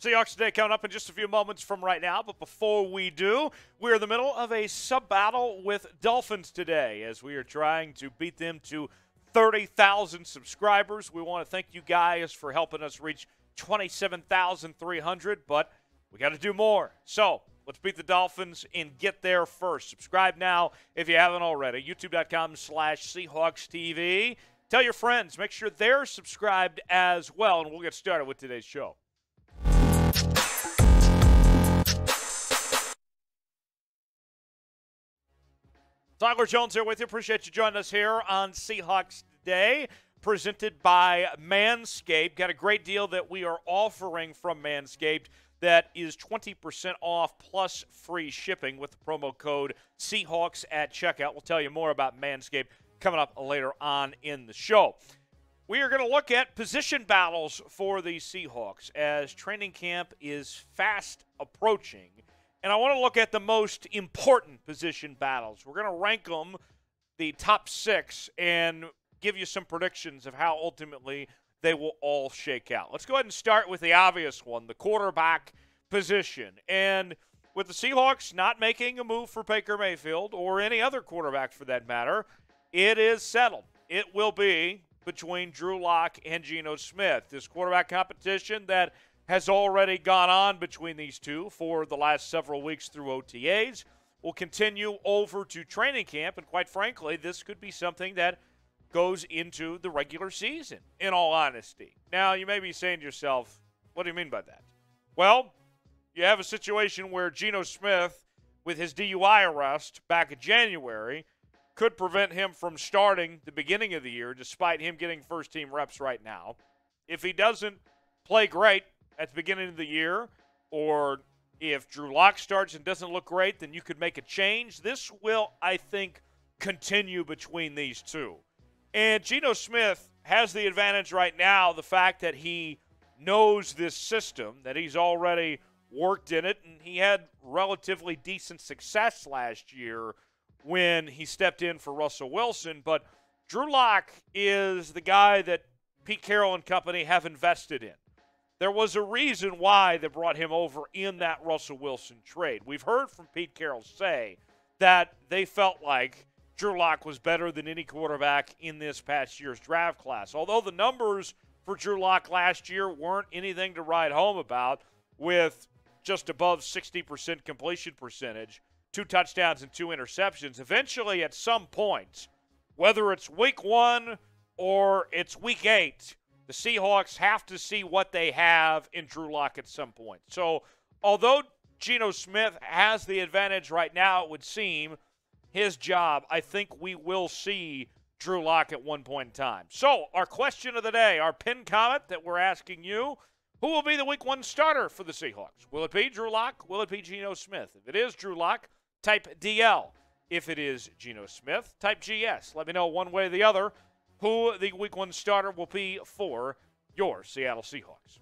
Seahawks Today coming up in just a few moments from right now. But before we do, we're in the middle of a sub-battle with Dolphins today as we are trying to beat them to 30,000 subscribers. We want to thank you guys for helping us reach 27,300, but we got to do more. So let's beat the Dolphins and get there first. Subscribe now if you haven't already. YouTube.com/Seahawks TV. Tell your friends. Make sure they're subscribed as well, and we'll get started with today's show. Tyler Jones here with you. Appreciate you joining us here on Seahawks Today, presented by Manscaped. Got a great deal that we are offering from Manscaped that is 20% off plus free shipping with the promo code Seahawks at checkout. We'll tell you more about Manscaped coming up later on in the show. We are going to look at position battles for the Seahawks as training camp is fast approaching. And I want to look at the most important position battles. We're going to rank them, the top 6, and give you some predictions of how ultimately they will all shake out. Let's go ahead and start with the obvious one, the quarterback position. And with the Seahawks not making a move for Baker Mayfield or any other quarterback for that matter, it is settled. It will be between Drew Lock and Geno Smith. This quarterback competition that has already gone on between these two for the last several weeks through OTAs will continue over to training camp, and quite frankly, this could be something that goes into the regular season, in all honesty. Now, you may be saying to yourself, what do you mean by that? Well, you have a situation where Geno Smith, with his DUI arrest back in January, could prevent him from starting the beginning of the year, despite him getting first-team reps right now. If he doesn't play great at the beginning of the year, or if Drew Lock starts and doesn't look great, then you could make a change. This will, I think, continue between these two. And Geno Smith has the advantage right now, the fact that he knows this system, that he's already worked in it, and he had relatively decent success last year when he stepped in for Russell Wilson. But Drew Lock is the guy that Pete Carroll and company have invested in. There was a reason why they brought him over in that Russell Wilson trade. We've heard from Pete Carroll say that they felt like Drew Lock was better than any quarterback in this past year's draft class. Although the numbers for Drew Lock last year weren't anything to write home about, with just above 60% completion percentage, 2 touchdowns and 2 interceptions, eventually at some point, whether it's week 1 or it's week 8, the Seahawks have to see what they have in Drew Lock at some point. So, although Geno Smith has the advantage right now, it would seem, his job, I think we will see Drew Lock at one point in time. So, our question of the day, our pinned comment that we're asking you, who will be the week 1 starter for the Seahawks? Will it be Drew Lock? Will it be Geno Smith? If it is Drew Lock, type DL. If it is Geno Smith, type GS. Let me know one way or the other who the week 1 starter will be for your Seattle Seahawks.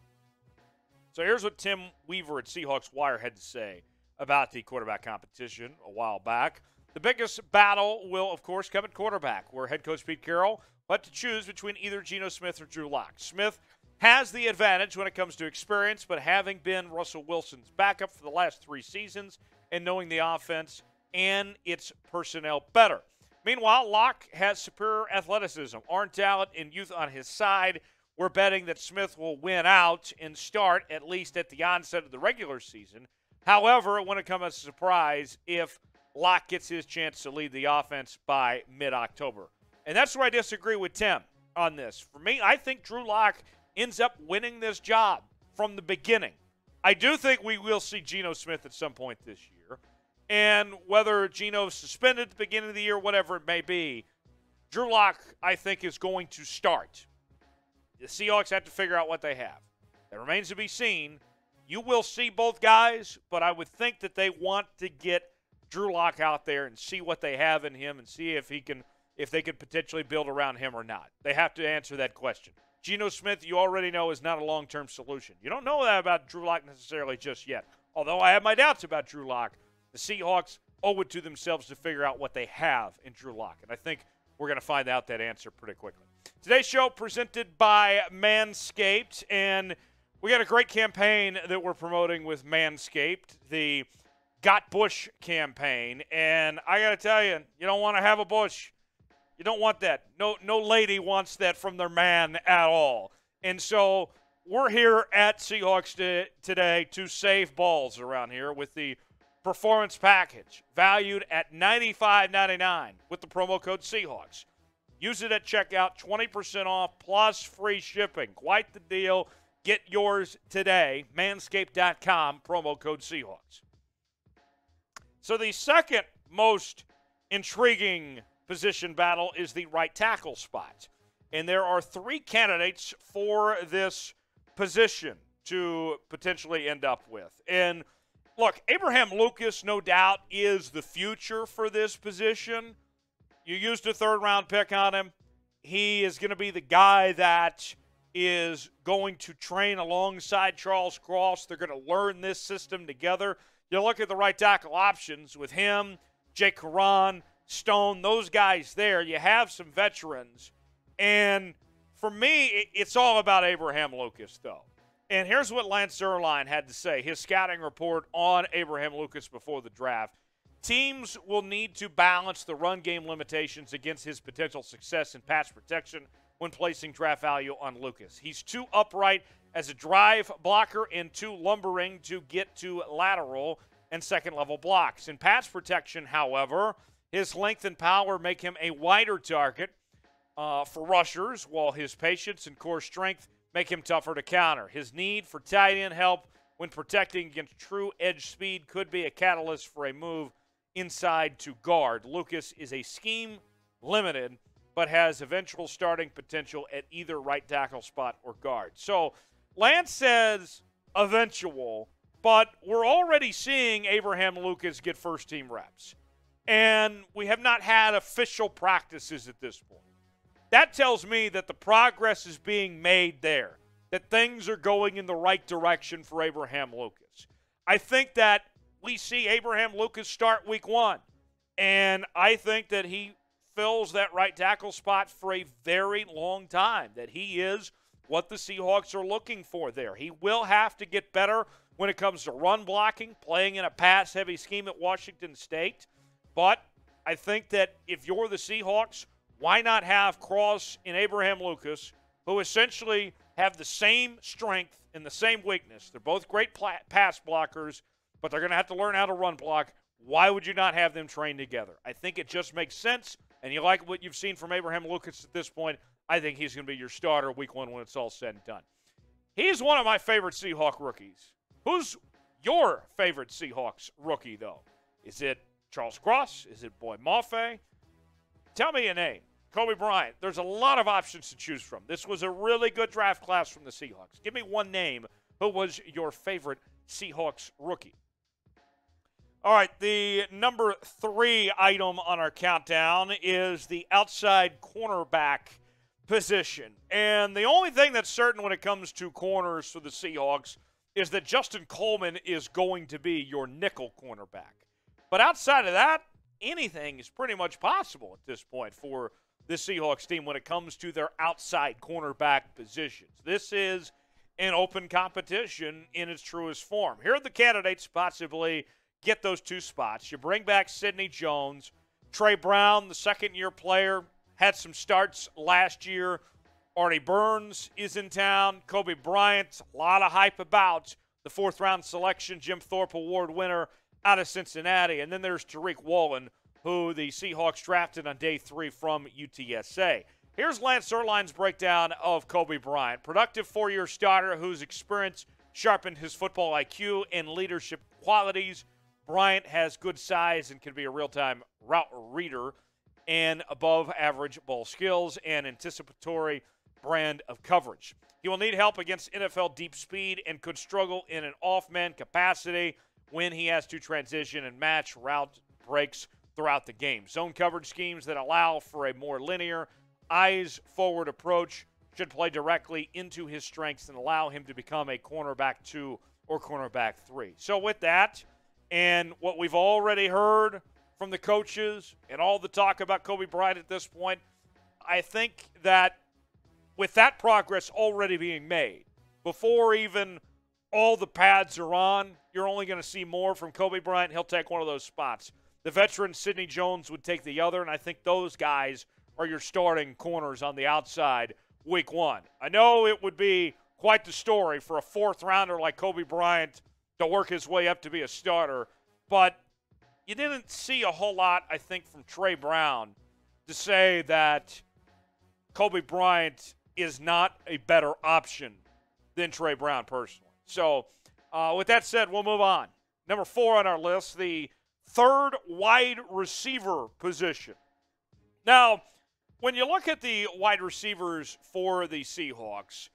So here's what Tim Weaver at Seahawks Wire had to say about the quarterback competition a while back. The biggest battle will, of course, come at quarterback, where head coach Pete Carroll had to choose between either Geno Smith or Drew Lock. Smith has the advantage when it comes to experience, but having been Russell Wilson's backup for the last 3 seasons and knowing the offense and its personnel better. Meanwhile, Lock has superior athleticism, arm talent, and youth on his side. We're betting that Smith will win out and start at least at the onset of the regular season. However, it wouldn't come as a surprise if Lock gets his chance to lead the offense by mid-October. And that's where I disagree with Tim on this. For me, I think Drew Lock ends up winning this job from the beginning. I do think we will see Geno Smith at some point this year. And whether Geno's suspended at the beginning of the year, whatever it may be, Drew Lock, I think, is going to start. The Seahawks have to figure out what they have. That remains to be seen. You will see both guys, but I would think that they want to get Drew Lock out there and see what they have in him and see if they can potentially build around him or not. They have to answer that question. Geno Smith, you already know, is not a long-term solution. You don't know that about Drew Lock necessarily just yet. Although I have my doubts about Drew Lock, the Seahawks owe it to themselves to figure out what they have in Drew Lock. And I think we're going to find out that answer pretty quickly. Today's show presented by Manscaped, and We got a great campaign that we're promoting with Manscaped, the Got Bush campaign. And I got to tell you, you don't want to have a bush. You don't want that. No lady wants that from their man at all. And so we're here at Seahawks Today to save balls around here with the Performance Package, valued at $95.99 with the promo code Seahawks. Use it at checkout, 20% off plus free shipping. Quite the deal. Get yours today, manscaped.com, promo code Seahawks. So the second most intriguing position battle is the right tackle spot. And there are 3 candidates for this position to potentially end up with. And look, Abraham Lucas, no doubt, is the future for this position. You used a 3rd-round pick on him. He is going to be the guy that is going to train alongside Charles Cross. They're going to learn this system together. You look at the right tackle options with him, Jake Caron, Stone, those guys there. You have some veterans. And for me, it's all about Abraham Lucas, though. And here's what Lance Zierlein had to say, his scouting report on Abraham Lucas before the draft. Teams will need to balance the run game limitations against his potential success in pass protection when placing draft value on Lucas. He's too upright as a drive blocker and too lumbering to get to lateral and second-level blocks. In pass protection, however, his length and power make him a wider target for rushers, while his patience and core strength make him tougher to counter. His need for tight end help when protecting against true edge speed could be a catalyst for a move inside to guard. Lucas is a scheme-limited but has eventual starting potential at either right tackle spot or guard. So Lance says eventual, but we're already seeing Abraham Lucas get first-team reps. And we have not had official practices at this point. That tells me that the progress is being made there, that things are going in the right direction for Abraham Lucas. I think that we see Abraham Lucas start week 1, and I think that he fills that right tackle spot for a very long time, that he is what the Seahawks are looking for there. He will have to get better when it comes to run blocking, playing in a pass-heavy scheme at Washington State. But I think that if you're the Seahawks, why not have Cross and Abraham Lucas, who essentially have the same strength and the same weakness? They're both great pass blockers, but they're going to have to learn how to run block. Why would you not have them train together? I think it just makes sense, and you like what you've seen from Abraham Lucas at this point. I think he's going to be your starter week 1 when it's all said and done. He's one of my favorite Seahawk rookies. Who's your favorite Seahawks rookie, though? Is it Charles Cross? Is it Boye Mofe? Tell me a name. Coby Bryant. There's a lot of options to choose from. This was a really good draft class from the Seahawks. Give me one name. Who was your favorite Seahawks rookie? All right, the number 3 item on our countdown is the outside cornerback position. And the only thing that's certain when it comes to corners for the Seahawks is that Justin Coleman is going to be your nickel cornerback. But outside of that, anything is pretty much possible at this point for the Seahawks team when it comes to their outside cornerback positions. This is an open competition in its truest form. Here are the candidates to possibly get those 2 spots. You bring back Sidney Jones. Trey Brown, the second-year player, had some starts last year. Artie Burns is in town. Coby Bryant, a lot of hype about the 4th-round selection, Jim Thorpe Award winner out of Cincinnati. And then there's Tyreke Woolen, who the Seahawks drafted on day 3 from UTSA. Here's Lance Zierlein's breakdown of Coby Bryant. Productive 4-year starter whose experience sharpened his football IQ and leadership qualities. Bryant has good size and can be a real-time route reader and above-average ball skills and anticipatory brand of coverage. He will need help against NFL deep speed and could struggle in an off-man capacity when he has to transition and match route breaks throughout the game. Zone coverage schemes that allow for a more linear, eyes-forward approach should play directly into his strengths and allow him to become a cornerback 2 or cornerback 3. So with that, and what we've already heard from the coaches and all the talk about Coby Bryant at this point, I think that with that progress already being made, before even all the pads are on, you're only going to see more from Coby Bryant. He'll take one of those spots. The veteran Sidney Jones would take the other, and I think those guys are your starting corners on the outside week 1. I know it would be quite the story for a fourth-rounder like Coby Bryant to work his way up to be a starter, but you didn't see a whole lot, I think, from Trey Brown to say that Coby Bryant is not a better option than Trey Brown personally. So with that said, we'll move on. Number 4 on our list, the third wide receiver position. Now, when you look at the wide receivers for the Seahawks,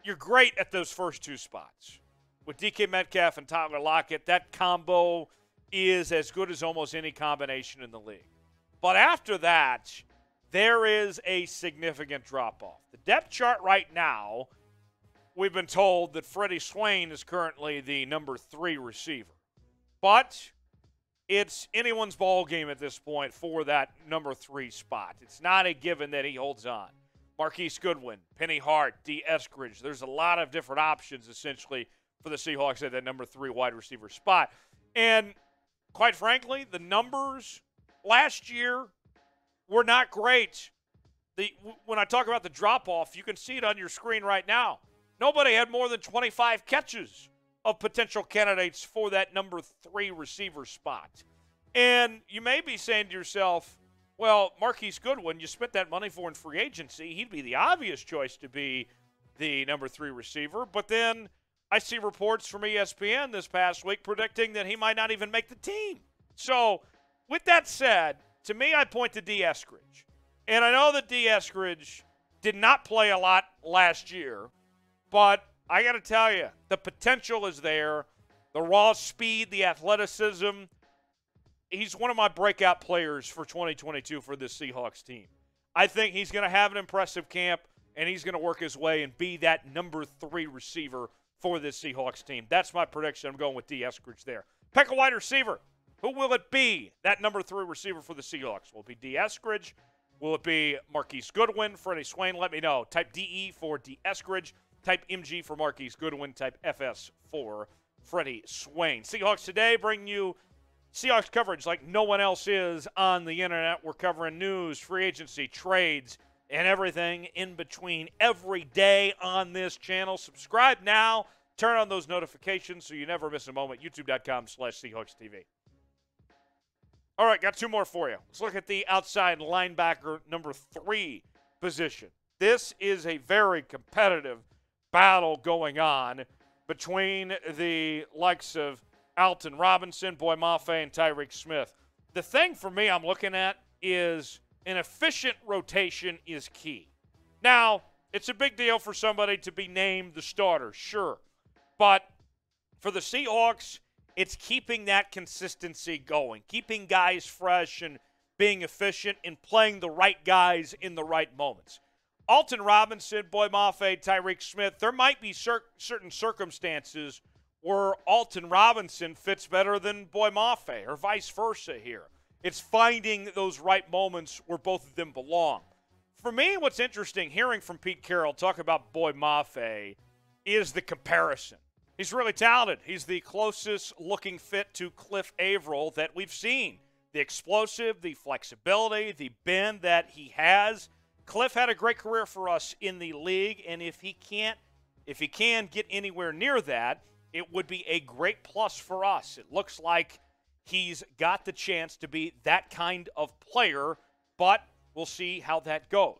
you're great at those first 2 spots. With DK Metcalf and Tyler Lockett, that combo is as good as almost any combination in the league. But after that, there is a significant drop-off. The depth chart right now, we've been told that Freddie Swain is currently the number 3 receiver. But it's anyone's ball game at this point for that number 3 spot. It's not a given that he holds on. Marquise Goodwin, Penny Hart, Eskridge. There's a lot of different options, essentially, for the Seahawks at that number 3 wide receiver spot. And quite frankly, the numbers last year were not great. When I talk about the drop-off, you can see it on your screen right now. Nobody had more than 25 catches of potential candidates for that number 3 receiver spot. And you may be saying to yourself, well, Marquise Goodwin, you spent that money for in free agency. He'd be the obvious choice to be the number 3 receiver. But then I see reports from ESPN this past week predicting that he might not even make the team. So with that said, to me, I point to Eskridge. And I know that Eskridge did not play a lot last year, but I got to tell you, the potential is there. The raw speed, the athleticism. He's one of my breakout players for 2022 for this Seahawks team. I think he's going to have an impressive camp, and he's going to work his way and be that number 3 receiver for this Seahawks team. That's my prediction. I'm going with Eskridge there. Pick a wide receiver. Who will it be, that number 3 receiver for the Seahawks? Will it be Eskridge? Will it be Marquise Goodwin? Freddie Swain? Let me know. Type DE for Eskridge. Type MG for Marquise Goodwin. Type FS for Freddie Swain. Seahawks Today bring you Seahawks coverage like no one else is on the internet. We're covering news, free agency, trades, and everything in between every day on this channel. Subscribe now. Turn on those notifications so you never miss a moment. YouTube.com/SeahawksTV. All right, got 2 more for you. Let's look at the outside linebacker number 3 position. This is a very competitive battle going on between the likes of Alton Robinson, Boye, Mofe, and Tyreke Smith. The thing for me I'm looking at is an efficient rotation is key. Now, it's a big deal for somebody to be named the starter, sure. But for the Seahawks, it's keeping that consistency going, keeping guys fresh and being efficient and playing the right guys in the right moments. Alton Robinson, Boye Mofe, Tyreke Smith, there might be certain circumstances where Alton Robinson fits better than Boye Mofe or vice versa here. It's finding those right moments where both of them belong. For me, what's interesting, hearing from Pete Carroll talk about Boye Mofe, is the comparison. He's really talented. He's the closest looking fit to Cliff Averill that we've seen. The explosive, the flexibility, the bend that he has. Cliff had a great career for us in the league, and if he can get anywhere near that, it would be a great plus for us. It looks like he's got the chance to be that kind of player, but we'll see how that goes.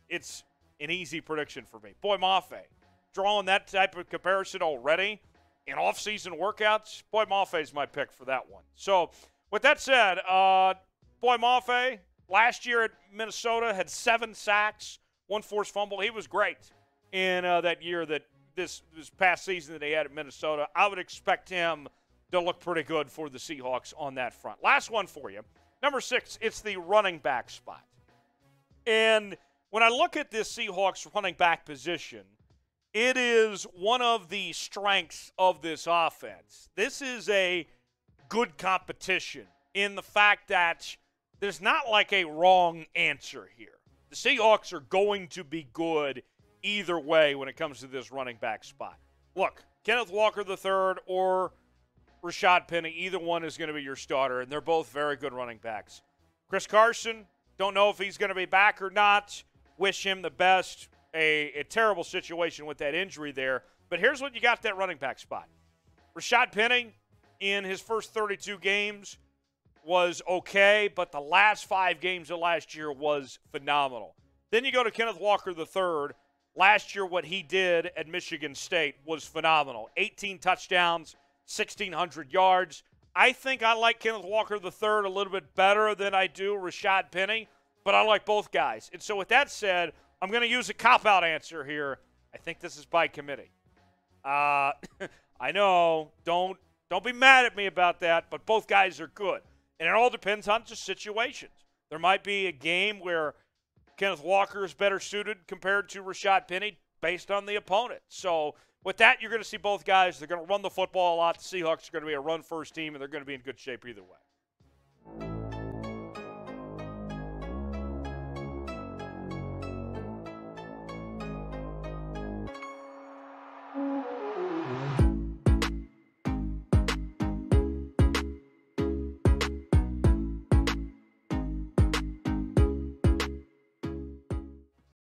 It's an easy prediction for me. Boye Mofe, drawing that type of comparison already in off-season workouts, Boye Mofe is my pick for that one. So with that said, Boye Mofe, last year at Minnesota, had 7 sacks, 1 forced fumble. He was great in that year that this past season that he had at Minnesota. I would expect him to look pretty good for the Seahawks on that front. Last one for you. Number 6, it's the running back spot. And when I look at this Seahawks running back position, it is one of the strengths of this offense. This is a good competition in the fact that there's not like a wrong answer here. The Seahawks are going to be good either way when it comes to this running back spot. Look, Kenneth Walker III or Rashaad Penny, either one is going to be your starter, and they're both very good running backs. Chris Carson, don't know if he's going to be back or not. Wish him the best. A terrible situation with that injury there. But here's what you got at that running back spot. Rashaad Penny, in his first 32 games, was okay, but the last 5 games of last year was phenomenal. Then you go to Kenneth Walker III. Last year, what he did at Michigan State was phenomenal. 18 touchdowns, 1,600 yards. I think I like Kenneth Walker III a little bit better than I do Rashaad Penny, but I like both guys. And so with that said, I'm going to use a cop-out answer here. I think this is by committee. I know, don't be mad at me about that, but both guys are good. And it all depends on just situations. There might be a game where Kenneth Walker is better suited compared to Rashaad Penny based on the opponent. So with that, you're going to see both guys. They're going to run the football a lot. The Seahawks are going to be a run-first team, and they're going to be in good shape either way.